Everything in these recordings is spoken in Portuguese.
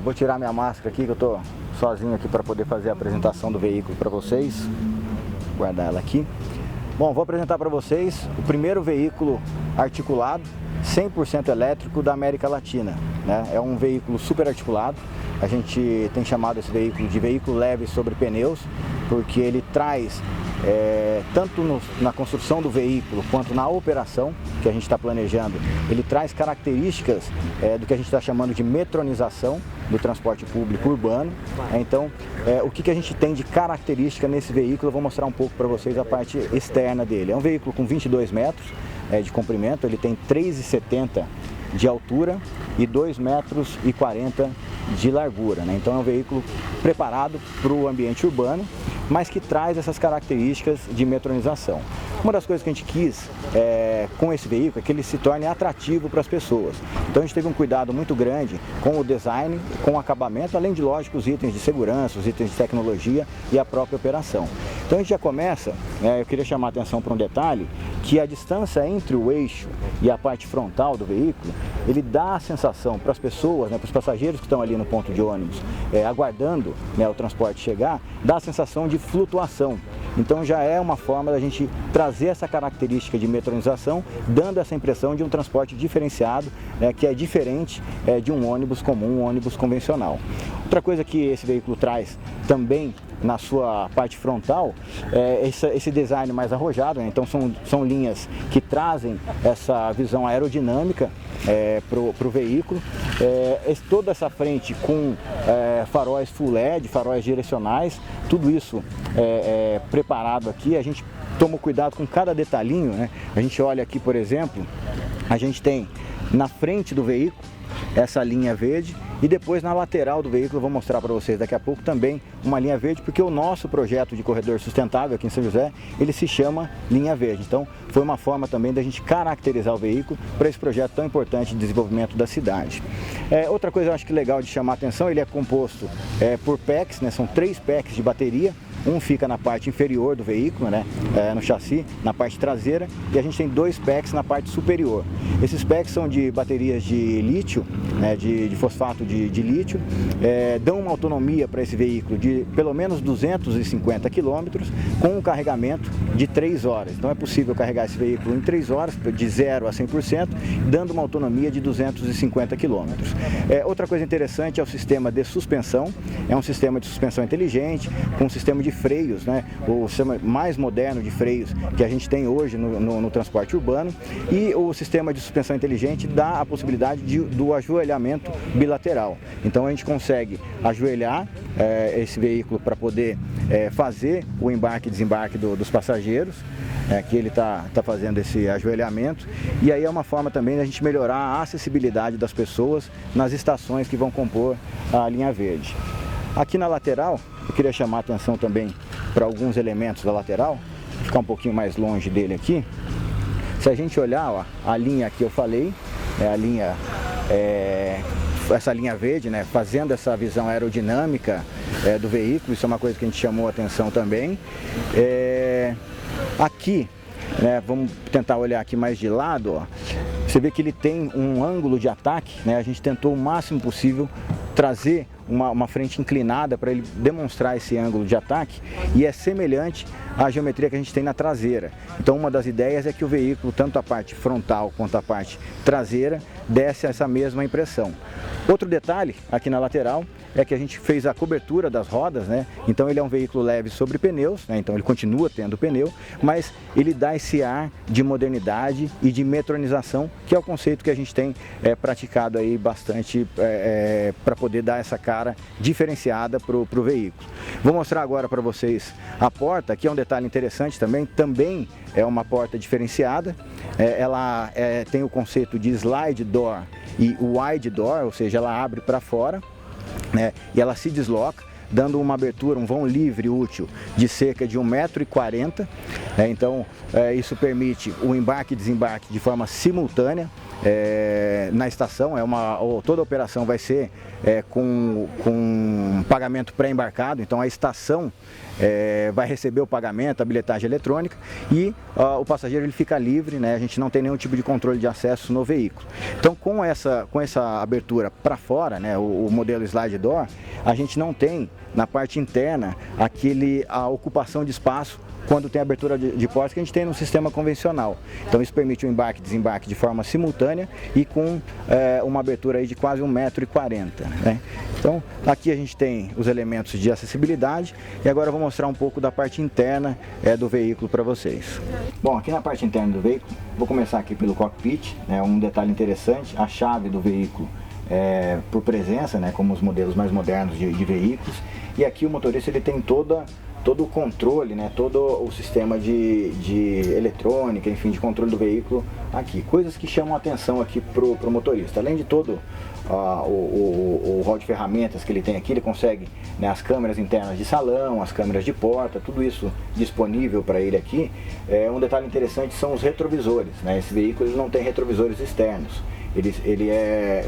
vou tirar minha máscara aqui, que eu estou sozinho aqui para poder fazer a apresentação do veículo para vocês. Vou guardar ela aqui. Bom, vou apresentar para vocês o primeiro veículo articulado 100% elétrico da América Latina, né? É um veículo super articulado. A gente tem chamado esse veículo de veículo leve sobre pneus, porque ele traz tanto na construção do veículo quanto na operação que a gente está planejando, ele traz características do que a gente está chamando de metronização do transporte público urbano. Então, o que a gente tem de característica nesse veículo, eu vou mostrar um pouco para vocês a parte externa dele. É um veículo com 22 metros de comprimento, ele tem 3,70 de altura e 2,40 metros de largura, né? Então é um veículo preparado para o ambiente urbano, mas que traz essas características de metronização. Uma das coisas que a gente quis com esse veículo é que ele se torne atrativo para as pessoas. Então a gente teve um cuidado muito grande com o design, com o acabamento, além de, lógico, os itens de segurança, os itens de tecnologia e a própria operação. Então a gente já começa, eu queria chamar a atenção para um detalhe, que a distância entre o eixo e a parte frontal do veículo, ele dá a sensação para as pessoas, para os passageiros que estão ali no ponto de ônibus, aguardando o transporte chegar, dá a sensação de flutuação. Então já é uma forma da gente trazer essa característica de metronização, dando essa impressão de um transporte diferenciado, que é diferente de um ônibus comum, um ônibus convencional. Outra coisa que esse veículo traz também na sua parte frontal é esse design mais arrojado, né? Então são linhas que trazem essa visão aerodinâmica para o veículo, toda essa frente com faróis full LED, faróis direcionais, tudo isso preparado aqui. A gente toma cuidado com cada detalhinho, né? A gente olha aqui, por exemplo, a gente tem na frente do veículo essa linha verde e depois na lateral do veículo, eu vou mostrar para vocês daqui a pouco também uma linha verde, porque o nosso projeto de corredor sustentável aqui em São José, ele se chama linha verde. Então foi uma forma também da gente caracterizar o veículo para esse projeto tão importante de desenvolvimento da cidade. Outra coisa eu acho que legal de chamar a atenção, ele é composto por packs, né? São 3 packs de bateria. Um fica na parte inferior do veículo, né, no chassi, na parte traseira, e a gente tem 2 packs na parte superior. Esses packs são de baterias de lítio, né, de fosfato de lítio, dão uma autonomia para esse veículo de pelo menos 250 km, com um carregamento de 3 horas. Então é possível carregar esse veículo em 3 horas, de 0 a 100%, dando uma autonomia de 250 km. Outra coisa interessante é o sistema de suspensão. É um sistema de suspensão inteligente, com um sistema de freios, né, o sistema mais moderno de freios que a gente tem hoje no transporte urbano, e o sistema de suspensão inteligente dá a possibilidade do ajoelhamento bilateral. Então a gente consegue ajoelhar esse veículo para poder fazer o embarque e desembarque dos passageiros. Aqui ele está fazendo esse ajoelhamento, e aí é uma forma também da gente melhorar a acessibilidade das pessoas nas estações que vão compor a linha verde. Aqui na lateral, eu queria chamar a atenção também para alguns elementos da lateral, vou ficar um pouquinho mais longe dele aqui. Se a gente olhar, ó, a linha que eu falei, a linha, essa linha verde, né, fazendo essa visão aerodinâmica do veículo, isso é uma coisa que a gente chamou a atenção também. Aqui, né, vamos tentar olhar aqui mais de lado, ó, você vê que ele tem um ângulo de ataque, né, a gente tentou o máximo possível trazer uma frente inclinada para ele demonstrar esse ângulo de ataque, e é semelhante à geometria que a gente tem na traseira. Então uma das ideias é que o veículo, tanto a parte frontal quanto a parte traseira, desse essa mesma impressão. Outro detalhe aqui na lateral é que a gente fez a cobertura das rodas, né? Então ele é um veículo leve sobre pneus, né? Então ele continua tendo pneu, mas ele dá esse ar de modernidade e de metronização, que é o conceito que a gente tem praticado aí bastante para poder dar essa cara diferenciada para o veículo. Vou mostrar agora para vocês a porta, que é um detalhe interessante também é uma porta diferenciada. Ela tem o conceito de slide door e wide door, ou seja, ela abre para fora, né, e ela se desloca, dando uma abertura, um vão livre útil de cerca de 1,40 m. Então isso permite o embarque e desembarque de forma simultânea na estação, toda a operação vai ser com pagamento pré-embarcado, então a estação vai receber o pagamento, a bilhetagem eletrônica e o passageiro ele fica livre, né? A gente não tem nenhum tipo de controle de acesso no veículo. Então com essa abertura para fora, né, o modelo slide door, a gente não tem na parte interna a ocupação de espaço quando tem abertura de portas que a gente tem no sistema convencional. Então isso permite o embarque e desembarque de forma simultânea e com uma abertura aí de quase 1,40 m, né? Então aqui a gente tem os elementos de acessibilidade e agora eu vou mostrar um pouco da parte interna do veículo para vocês. Bom, aqui na parte interna do veículo, vou começar aqui pelo cockpit, né? Um detalhe interessante, a chave do veículo por presença, né? Como os modelos mais modernos de veículos, e aqui o motorista ele tem todo o controle, né, todo o sistema de eletrônica, enfim, de controle do veículo aqui. Coisas que chamam a atenção aqui pro motorista. Além de todo o hall de ferramentas que ele tem aqui, ele consegue, né, as câmeras internas de salão, as câmeras de porta, tudo isso disponível para ele aqui. Um detalhe interessante são os retrovisores, né? Esse veículo ele não tem retrovisores externos.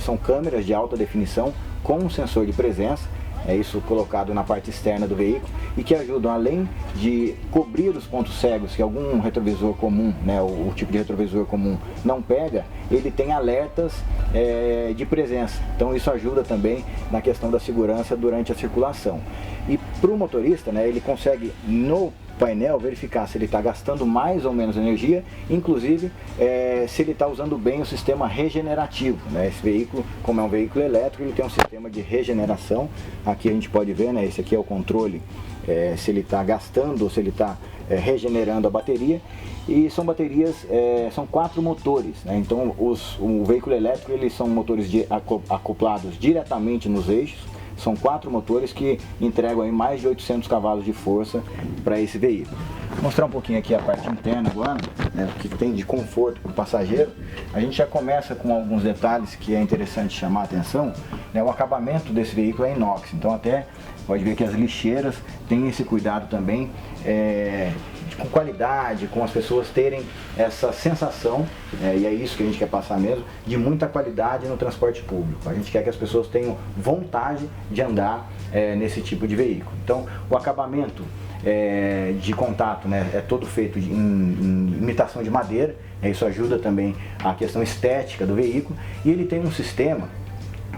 São câmeras de alta definição com um sensor de presença. Isso colocado na parte externa do veículo e que ajudam, além de cobrir os pontos cegos que algum retrovisor comum, né, o tipo de retrovisor comum não pega, ele tem alertas de presença. Então isso ajuda também na questão da segurança durante a circulação. E para o motorista, né, ele consegue no painel verificar se ele está gastando mais ou menos energia, inclusive se ele está usando bem o sistema regenerativo, né? Esse veículo, como é um veículo elétrico, ele tem um sistema de regeneração. Aqui a gente pode ver, né? Esse aqui é o controle, se ele está gastando ou se ele está regenerando a bateria. E são baterias, são 4 motores, né? Então o veículo elétrico, eles são motores acoplados diretamente nos eixos. São 4 motores que entregam aí mais de 800 cavalos de força para esse veículo. Vou mostrar um pouquinho aqui a parte interna agora, né, o que tem de conforto para o passageiro. A gente já começa com alguns detalhes que é interessante chamar a atenção, né? O acabamento desse veículo é inox, então até pode ver que as lixeiras têm esse cuidado também, com qualidade, com as pessoas terem essa sensação, e é isso que a gente quer passar mesmo, de muita qualidade no transporte público. A gente quer que as pessoas tenham vontade de andar nesse tipo de veículo. Então o acabamento de contato, né, é todo feito em imitação de madeira, isso ajuda também a questão estética do veículo, e ele tem um sistema,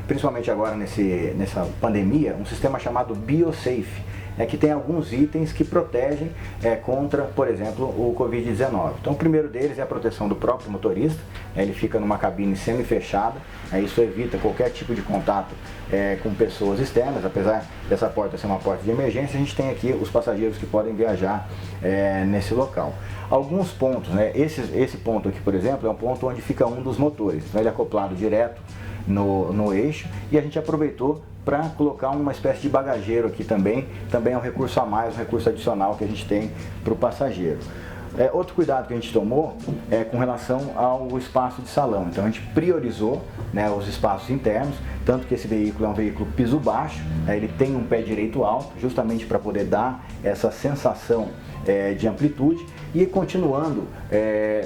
principalmente agora nessa pandemia, um sistema chamado BioSafe, que tem alguns itens que protegem contra, por exemplo, o Covid-19. Então o primeiro deles é a proteção do próprio motorista, ele fica numa cabine semi-fechada, isso evita qualquer tipo de contato com pessoas externas. Apesar dessa porta ser uma porta de emergência, a gente tem aqui os passageiros que podem viajar nesse local. Alguns pontos, né, esse ponto aqui, por exemplo, é um ponto onde fica um dos motores, então ele é acoplado direto no eixo, e a gente aproveitou para colocar uma espécie de bagageiro aqui também é um recurso a mais, um recurso adicional que a gente tem para o passageiro. Outro cuidado que a gente tomou é com relação ao espaço de salão. Então a gente priorizou, né, os espaços internos, tanto que esse veículo é um veículo piso baixo, ele tem um pé direito alto, justamente para poder dar essa sensação de amplitude. E continuando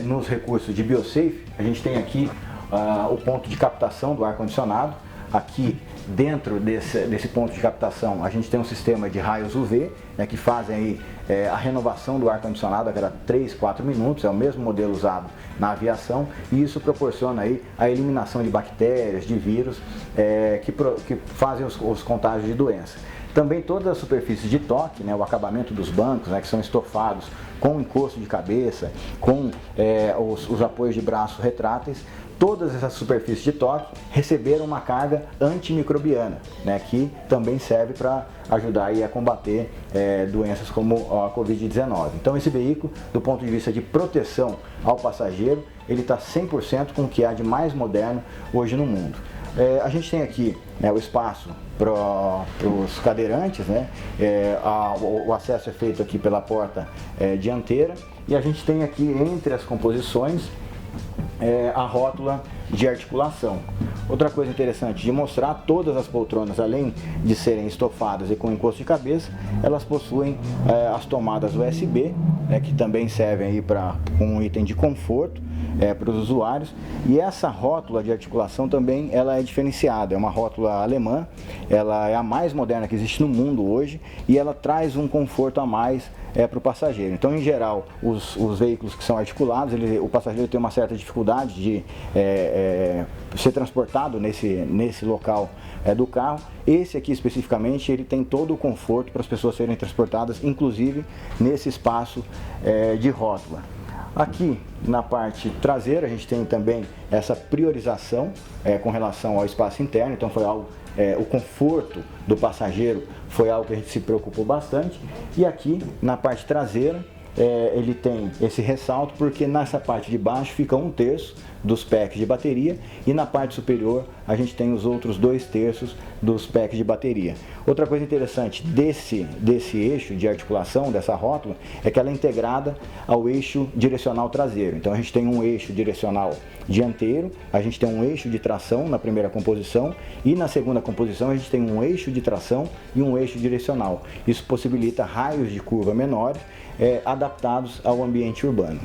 nos recursos de BioSafe, a gente tem aqui o ponto de captação do ar-condicionado. Aqui dentro desse ponto de captação a gente tem um sistema de raios UV, né, que fazem aí, a renovação do ar-condicionado a cada 3, 4 minutos, é o mesmo modelo usado na aviação, e isso proporciona aí a eliminação de bactérias, de vírus que fazem os contágios de doença. Também todas as superfícies de toque, né, o acabamento dos bancos, né, que são estofados com encosto de cabeça, com os apoios de braço retráteis, todas essas superfícies de toque receberam uma carga antimicrobiana, né, que também serve para ajudar aí a combater doenças como a Covid-19. Então esse veículo, do ponto de vista de proteção ao passageiro, ele está 100% com o que há de mais moderno hoje no mundo. A gente tem aqui, né, o espaço para os cadeirantes, né? O acesso é feito aqui pela porta dianteira, e a gente tem aqui entre as composições a rótula de articulação. Outra coisa interessante de mostrar, todas as poltronas, além de serem estofadas e com encosto de cabeça, elas possuem as tomadas USB, que também servem aí para um item de conforto. para os usuários. E essa rótula de articulação também ela é diferenciada, é uma rótula alemã, ela é a mais moderna que existe no mundo hoje e ela traz um conforto a mais para o passageiro. Então, em geral, os veículos que são articulados, o passageiro tem uma certa dificuldade de ser transportado nesse local do carro. Esse aqui especificamente, ele tem todo o conforto para as pessoas serem transportadas, inclusive nesse espaço de rótula. Aqui na parte traseira a gente tem também essa priorização com relação ao espaço interno, então foi algo, o conforto do passageiro foi algo que a gente se preocupou bastante. E aqui na parte traseira ele tem esse ressalto porque nessa parte de baixo fica 1/3 dos packs de bateria e na parte superior a gente tem os outros 2/3 dos packs de bateria. Outra coisa interessante desse eixo de articulação, dessa rótula, é que ela é integrada ao eixo direcional traseiro. Então a gente tem um eixo direcional dianteiro, a gente tem um eixo de tração na primeira composição e na segunda composição a gente tem um eixo de tração e um eixo direcional. Isso possibilita raios de curva menores adaptados ao ambiente urbano.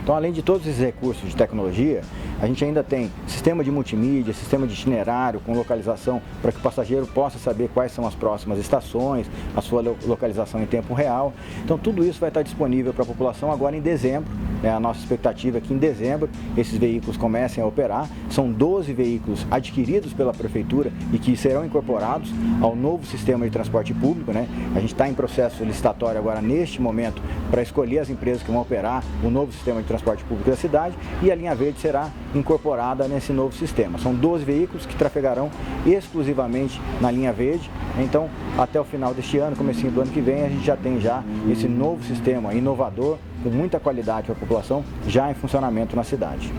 Então, além de todos esses recursos de tecnologia, a gente ainda tem sistema de multimídia, sistema de itinerário com localização para que o passageiro possa saber quais são as próximas estações, a sua localização em tempo real. Então, tudo isso vai estar disponível para a população agora em dezembro. A nossa expectativa é que em dezembro esses veículos comecem a operar. São 12 veículos adquiridos pela Prefeitura e que serão incorporados ao novo sistema de transporte público, A gente está em processo licitatório agora neste momento para escolher as empresas que vão operar o novo sistema de transporte público da cidade e a linha verde será incorporada nesse novo sistema. São 12 veículos que trafegarão exclusivamente na linha verde. Então, até o final deste ano, comecinho do ano que vem, a gente já tem esse novo sistema inovador, com muita qualidade para a população, já em funcionamento na cidade.